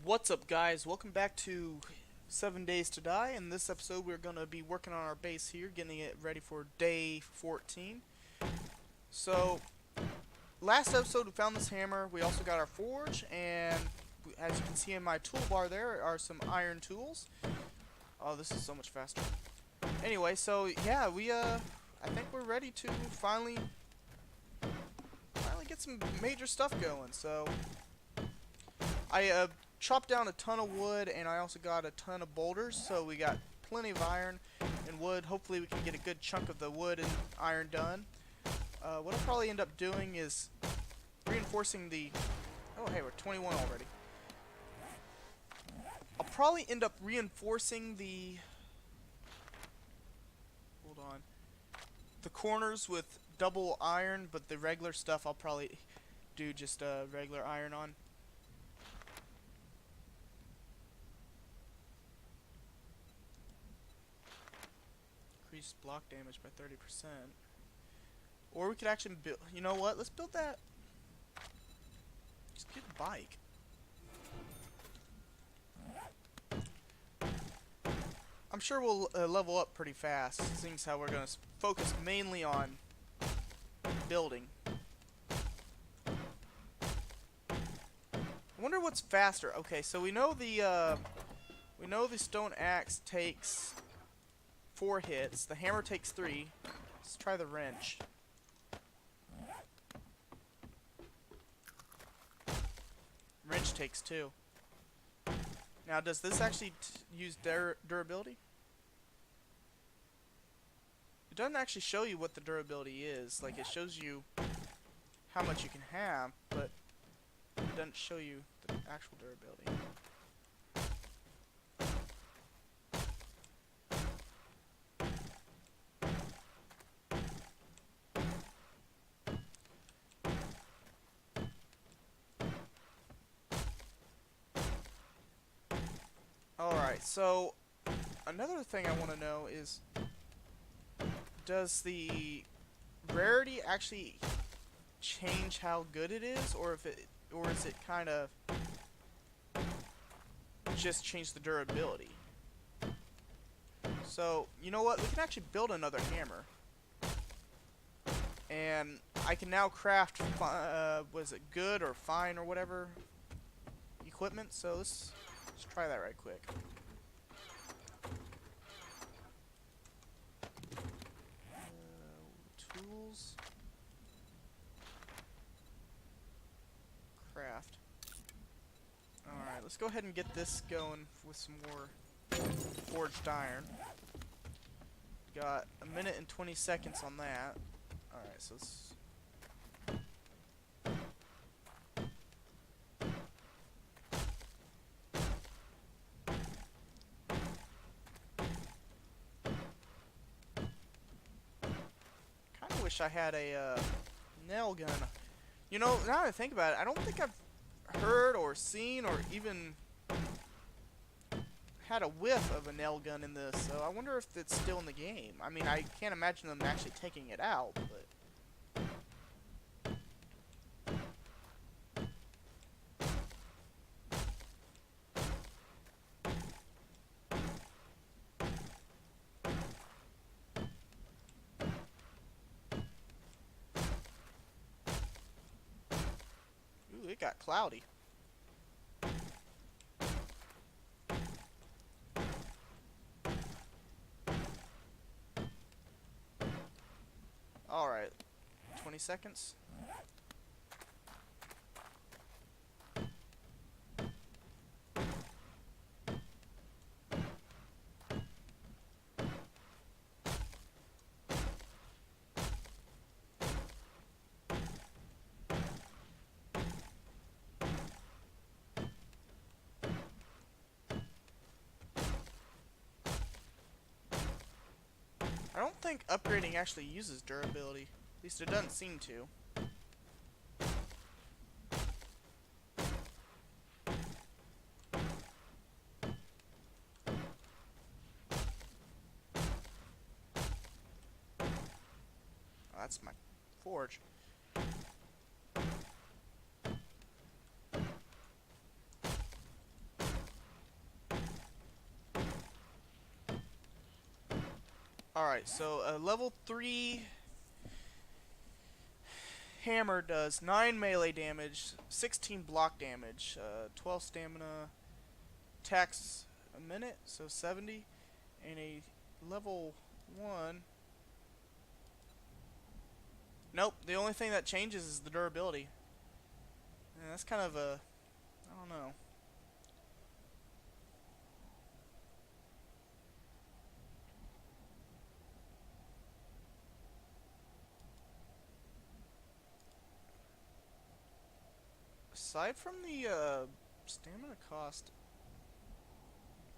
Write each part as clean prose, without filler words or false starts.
What's up, guys? Welcome back to 7 Days to Die. In this episode, we're going to be working on our base here, getting it ready for day 14. So, last episode we found this hammer. We also got our forge, and as you can see in my toolbar there are some iron tools. Oh, this is so much faster. Anyway, so yeah, I think we're ready to finally get some major stuff going. So, I chopped down a ton of wood, and I also got a ton of boulders, so we got plenty of iron and wood. Hopefully we can get a good chunk of the wood and iron done. What I'll probably end up doing is reinforcing the... Oh, hey, we're 21 already. I'll probably end up reinforcing the... Hold on. The corners with double iron, but the regular stuff I'll probably do just regular iron on. Increase block damage by 30%. Or we could actually build... You know what? Let's build that... Just get a bike. I'm sure we'll level up pretty fast, seeing as how we're going to focus mainly on building. I wonder what's faster. Okay, so we know the stone axe takes 4 hits. The hammer takes 3. Let's try the wrench. Wrench takes 2. Now, does this actually use durability? It doesn't actually show you what the durability is. Like, it shows you how much you can have, but it doesn't show you the actual durability. Alright, so another thing I want to know is, does the rarity actually change how good it is, or is it kind of just change the durability? So, you know what? We can actually build another hammer. And I can now craft, was it good or fine or whatever equipment, so let's try that right quick. Tools. Craft. Alright, let's go ahead and get this going with some more forged iron. Got a minute and 20 seconds on that. Alright, so let's... wish I had a nail gun. You know, now that I think about it, I don't think I've heard or seen or even had a whiff of a nail gun in this, so I wonder if it's still in the game. I mean, I can't imagine them actually taking it out, but... It got cloudy. Alright. 20 seconds. I don't think upgrading actually uses durability. At least it doesn't seem to. Oh, that's my forge. Alright, so a level 3 hammer does 9 melee damage, 16 block damage, 12 stamina, attacks a minute, so 70, and a level 1... Nope, the only thing that changes is the durability. And that's kind of a... I don't know. Aside from the stamina cost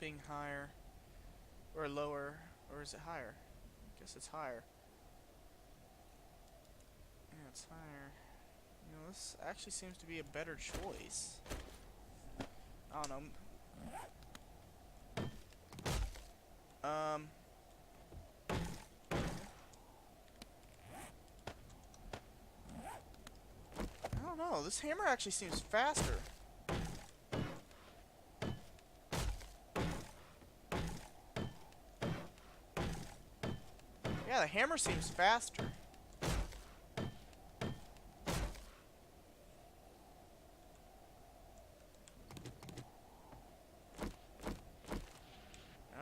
being higher, or lower, or is it higher? I guess it's higher. Yeah, it's higher. You know, this actually seems to be a better choice. I don't know. I don't know. This hammer actually seems faster. Yeah, the hammer seems faster.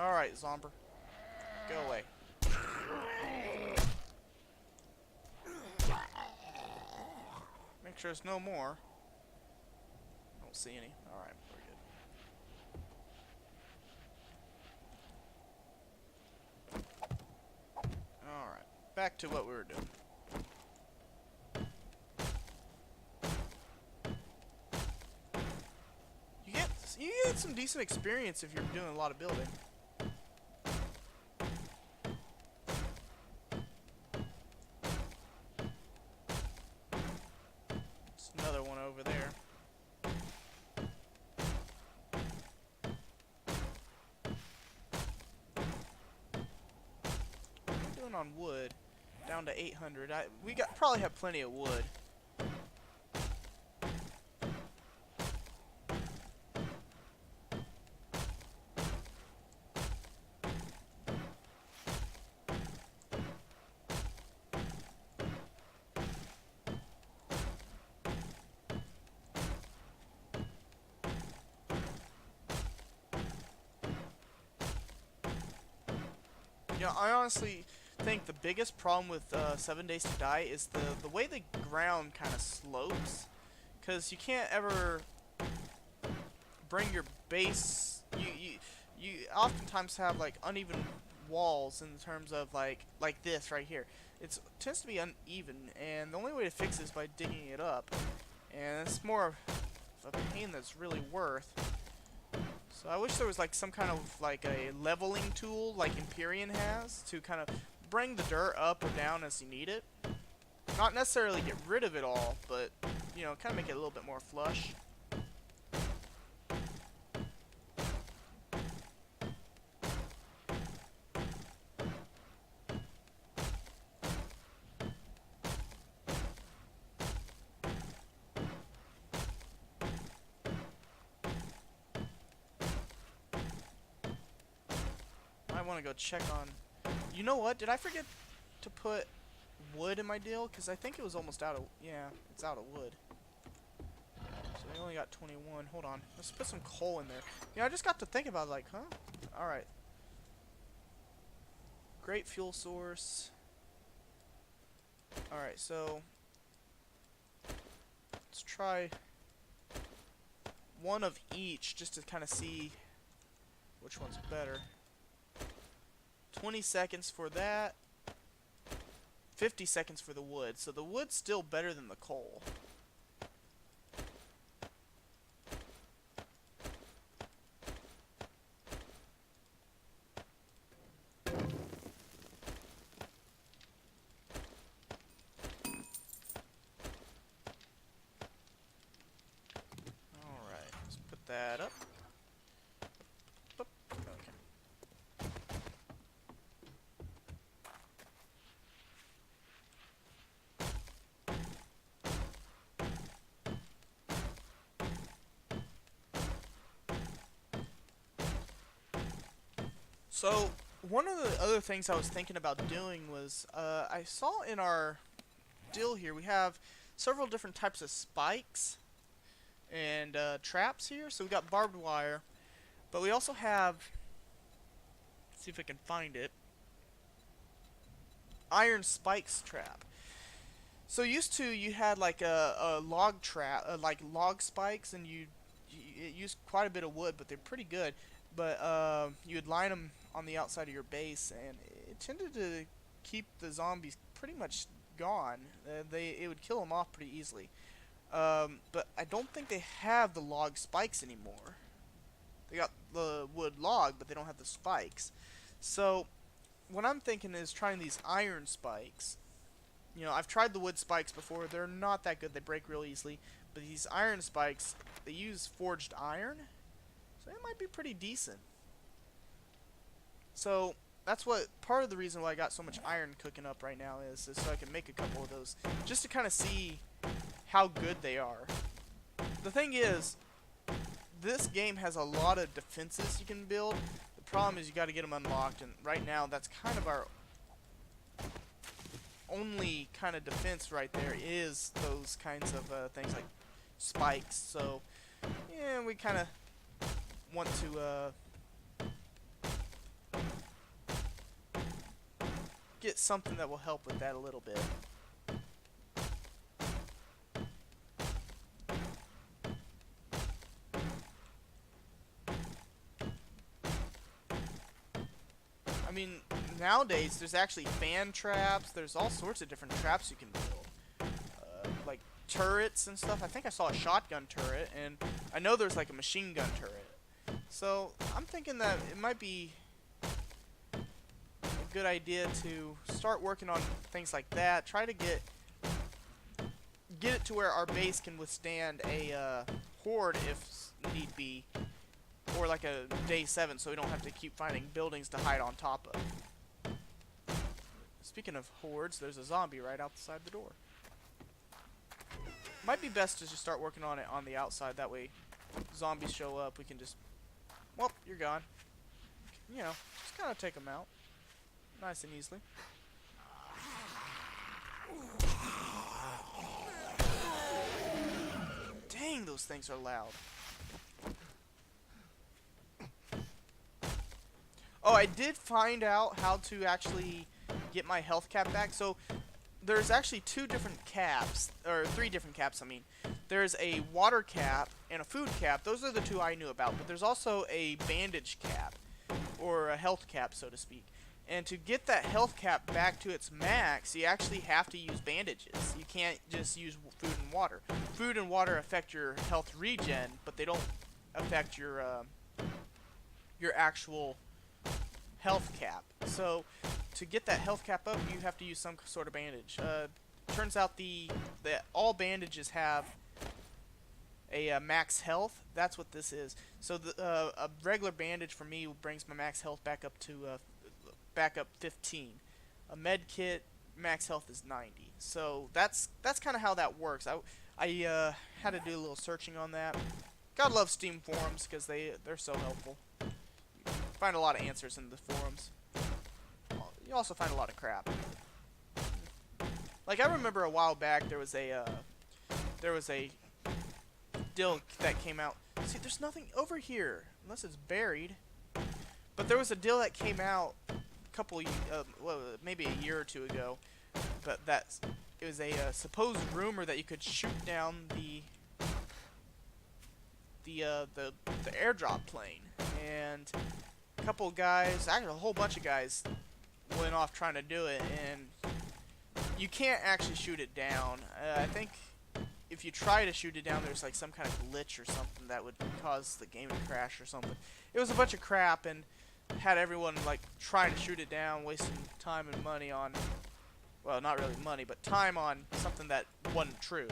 Alright, Zomber. Go away. Make sure there's no more. Don't see any. Alright, we're good. Alright, back to what we were doing. You get some decent experience if you're doing a lot of building. There's another one over there. What am I doing on wood? Down to 800. We probably have plenty of wood. You know, I honestly think the biggest problem with 7 Days to Die is the way the ground kind of slopes. Because you can't ever bring your base... You oftentimes have, like, uneven walls in terms of, like this right here. It tends to be uneven, and the only way to fix it is by digging it up. And it's more of a pain that's really worth. So I wish there was like some kind of like a leveling tool like Empyrean has to kind of bring the dirt up or down as you need it. Not necessarily get rid of it all, but you know, kind of make it a little bit more flush. I want to go check on... You know what? Did I forget to put wood in my deal? Because I think it was almost out of... Yeah, it's out of wood. So we only got 21. Hold on. Let's put some coal in there. You know, I just got to think about it, like, huh? Alright. Great fuel source. Alright, so... let's try one of each just to kind of see which one's better. 20 seconds for that. 50 seconds for the wood. So the wood's still better than the coal. Alright, let's put that up. So, one of the other things I was thinking about doing was, I saw in our deal here we have several different types of spikes and traps here. So we got barbed wire, but we also have, let's see if I can find it, iron spikes trap. So used to you had like a log trap, like log spikes, and it used quite a bit of wood, but they're pretty good. But you would line them on the outside of your base, and it tended to keep the zombies pretty much gone. It would kill them off pretty easily. But I don't think they have the log spikes anymore. They got the wood log, but they don't have the spikes. So what I'm thinking is trying these iron spikes. You know, I've tried the wood spikes before. They're not that good. They break real easily. But these iron spikes, they use forged iron, so it might be pretty decent. So that's what part of the reason why I got so much iron cooking up right now is so I can make a couple of those, just to kind of see how good they are. The thing is, this game has a lot of defenses you can build. The problem is you got to get them unlocked, and right now that's kind of our only kind of defense right there, is those kinds of things like spikes. So yeah, we kind of want to get something that will help with that a little bit. I mean, nowadays there's actually fan traps. There's all sorts of different traps you can build, like turrets and stuff. I think I saw a shotgun turret, and I know there's like a machine gun turret. So I'm thinking that it might be a good idea to start working on things like that. Try to get it to where our base can withstand a horde if need be, or like a day 7, so we don't have to keep finding buildings to hide on top of. Speaking of hordes, there's a zombie right outside the door. Might be best to just start working on it on the outside. That way, zombies show up, we can just, well, you're gone. You know, just kind of take them out, nice and easily. Dang, those things are loud. Oh, I did find out how to actually get my health cap back. So there's actually 2 different caps, or 3 different caps, I mean. There's a water cap and a food cap. Those are the 2 I knew about. But there's also a bandage cap, or a health cap, so to speak. And to get that health cap back to its max, you actually have to use bandages. You can't just use food and water. Food and water affect your health regen, but they don't affect your actual health cap. So to get that health cap up, you have to use some sort of bandage. Turns out that all bandages have a max health. That's what this is. So a regular bandage for me brings my max health back up to 15. A med kit max health is 90. So that's kind of how that works. I had to do a little searching on that. God love Steam forums because they're so helpful. Find a lot of answers in the forums. You also find a lot of crap. Like, I remember a while back there was a deal that came out. See, there's nothing over here unless it's buried. But there was a deal that came out well, maybe a year or 2 ago. But it was a supposed rumor that you could shoot down the airdrop plane, and a couple guys, actually a whole bunch of guys, went off trying to do it, and you can't actually shoot it down. I think if you try to shoot it down, there's like some kind of glitch or something that would cause the game to crash or something. It was a bunch of crap, and had everyone like trying to shoot it down, wasting time and money on, well, not really money, but time on something that wasn't true.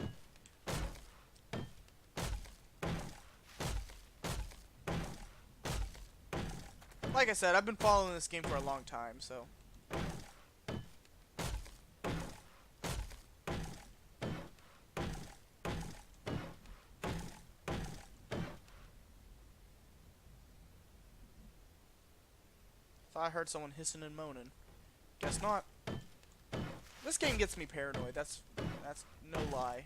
Like I said, I've been following this game for a long time, so. Thought I heard someone hissing and moaning. Guess not. This game gets me paranoid. That's no lie.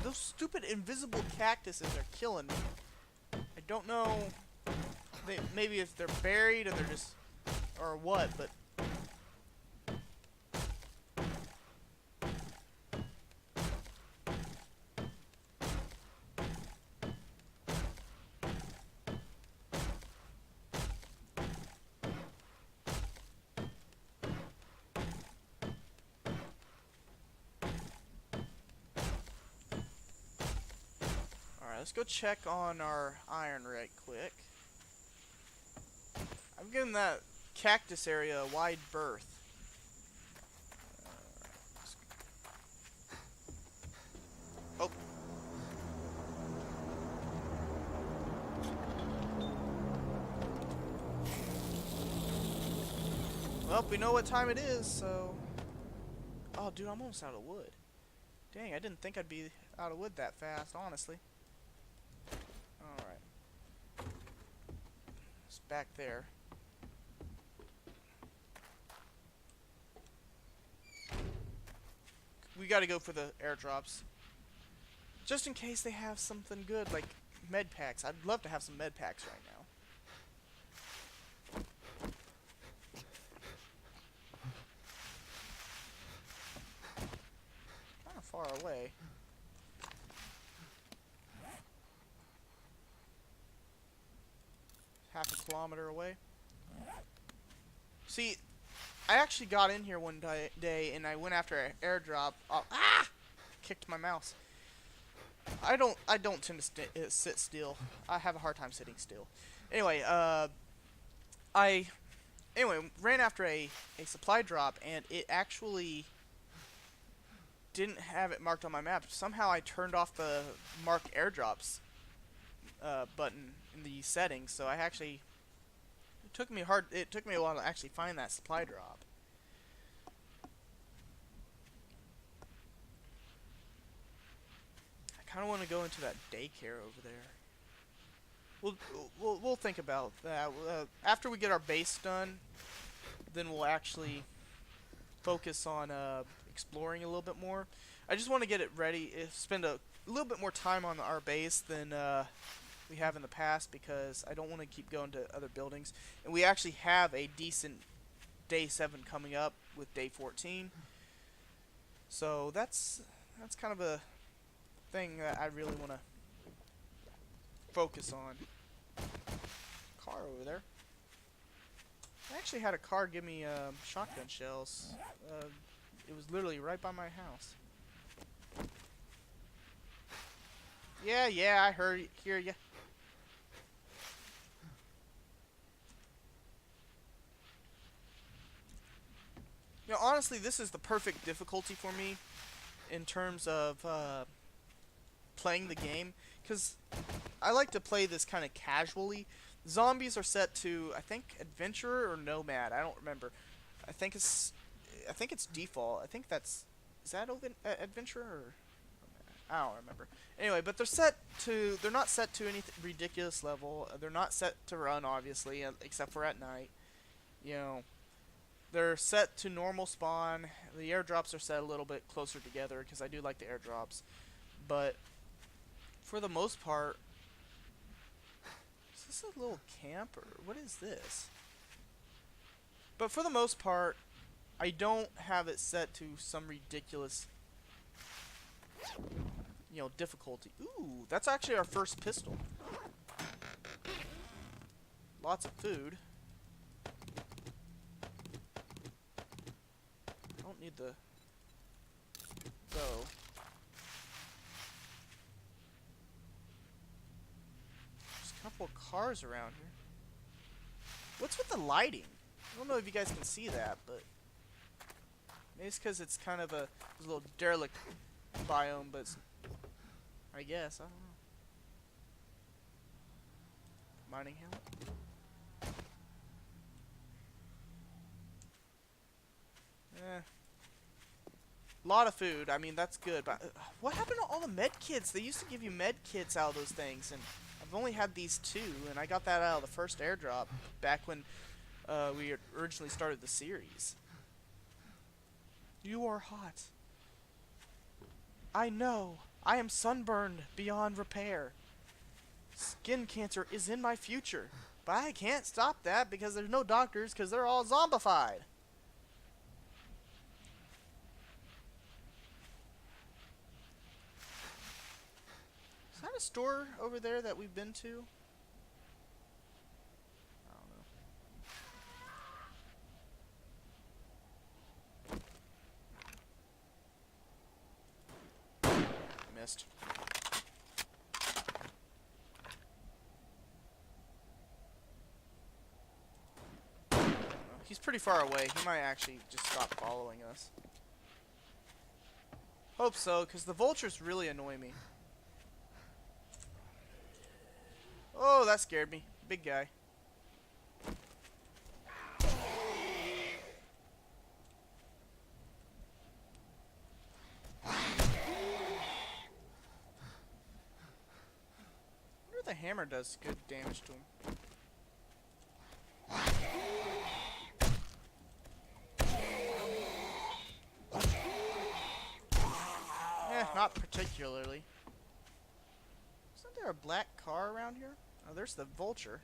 Those stupid invisible cactuses are killing me. I don't know. Maybe if they're buried and they're just, or what, but. Let's go check on our iron right quick. I'm giving that cactus area a wide berth. Oh. Well, we know what time it is, so... Oh, dude, I'm almost out of wood. Dang, I didn't think I'd be out of wood that fast, honestly. Alright. It's back there. We gotta go for the airdrops. Just in case they have something good, like med packs. I'd love to have some med packs right now. Kinda far away. Half a kilometer away. See, I actually got in here one day and I went after an airdrop. Kicked my mouse. I don't tend to sit still. I have a hard time sitting still. Anyway, I ran after a supply drop and it actually didn't have it marked on my map. Somehow I turned off the mark airdrops button in the settings, so I actually it took me a while to actually find that supply drop. I kind of want to go into that daycare over there. We'll think about that after we get our base done. Then we'll actually focus on exploring a little bit more. I just want to get it ready. Spend a little bit more time on our base than we have in the past, because I don't want to keep going to other buildings. And we actually have a decent day 7 coming up with day 14. So that's kind of a thing that I really want to focus on. Car over there. I actually had a car give me shotgun shells. It was literally right by my house. Yeah, I hear ya. You know, honestly, this is the perfect difficulty for me in terms of playing the game, because I like to play this kind of casually. Zombies are set to, I think, adventurer or nomad. I don't remember. I think it's default. I think is that adventurer or I don't remember. Anyway, but they're not set to any ridiculous level. They're not set to run, obviously, except for at night. You know, they're set to normal spawn. The airdrops are set a little bit closer together because I do like the airdrops. But for the most part, is this a little camp or what is this? But for the most part, I don't have it set to some ridiculous, you know, difficulty. Ooh, that's actually our first pistol. Lots of food. Don't need the bow. There's a couple of cars around here. What's with the lighting? I don't know if you guys can see that, but Maybe it's because it's kind of a little derelict biome, but it's, I guess, I don't know. Mining helmet? Eh. A lot of food. I mean, that's good. But what happened to all the med kits? They used to give you med kits out of those things, and I've only had these 2, and I got that out of the first airdrop back when we originally started the series. You are hot. I know. I am sunburned beyond repair. Skin cancer is in my future, but I can't stop that because there's no doctors because they're all zombified. Is that a store over there that we've been to? I don't know. Missed. He's pretty far away. He might actually just stop following us. Hope so, because the vultures really annoy me. Oh, that scared me. Big guy. I wonder if the hammer does good damage to him. Not particularly. Isn't there a black car around here? Oh, there's the vulture.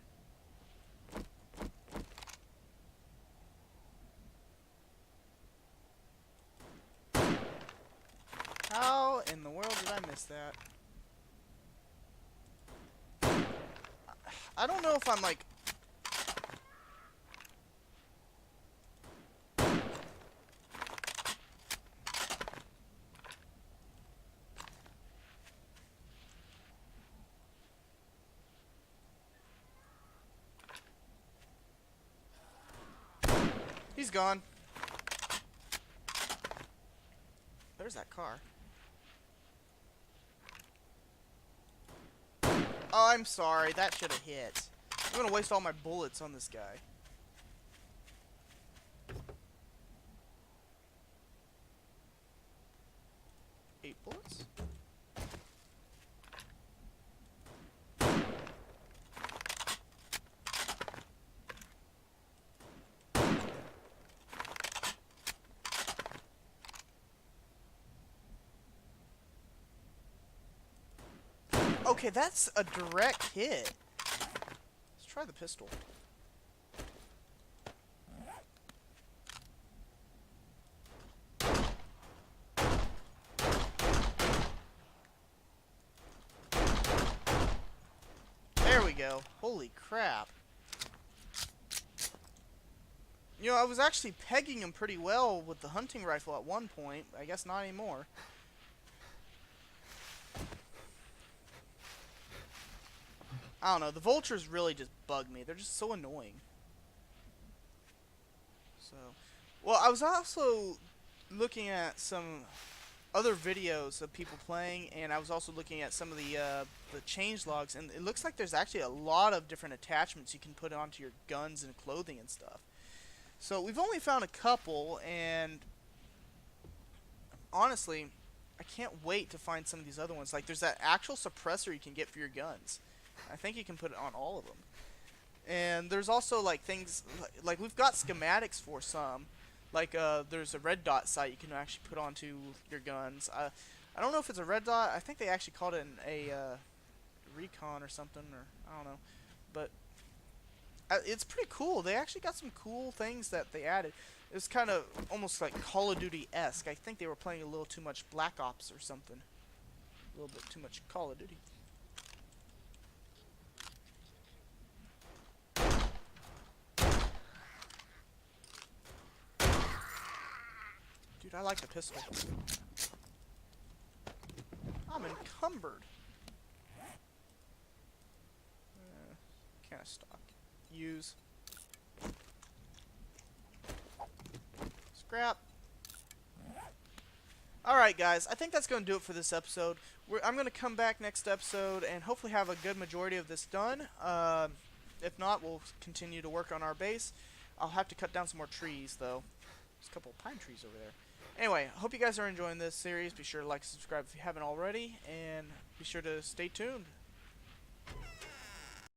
How in the world did I miss that? I don't know if I'm like... He's gone. There's that car. Oh, I'm sorry. That should have hit. I'm gonna waste all my bullets on this guy. Eight bullets? Okay, that's a direct hit. Let's try the pistol. There we go. Holy crap. You know, I was actually pegging him pretty well with the hunting rifle at one point. I guess not anymore. I don't know, the vultures really just bug me. They're just so annoying. So, well, I was also looking at some other videos of people playing, and I was also looking at some of the changelogs, and it looks like there's actually a lot of different attachments you can put onto your guns and clothing and stuff. So we've only found a couple, and honestly, I can't wait to find some of these other ones. Like, there's that actual suppressor you can get for your guns. I think you can put it on all of them. And there's also like things like we've got schematics for some. Like there's a red dot sight you can actually put onto your guns. I don't know if it's a red dot. I think they actually called it a recon or something, or I don't know. But it's pretty cool. They actually got some cool things that they added. It's kind of almost like Call of Duty-esque. I think they were playing a little too much Black Ops or something. A little bit too much Call of Duty. Dude, I like the pistol. I'm encumbered. Kind of stock. Use. Scrap. Alright guys, I think that's going to do it for this episode. I'm going to come back next episode and hopefully have a good majority of this done. If not, we'll continue to work on our base. I'll have to cut down some more trees though. There's a couple of pine trees over there. Anyway, I hope you guys are enjoying this series. Be sure to like and subscribe if you haven't already, and be sure to stay tuned.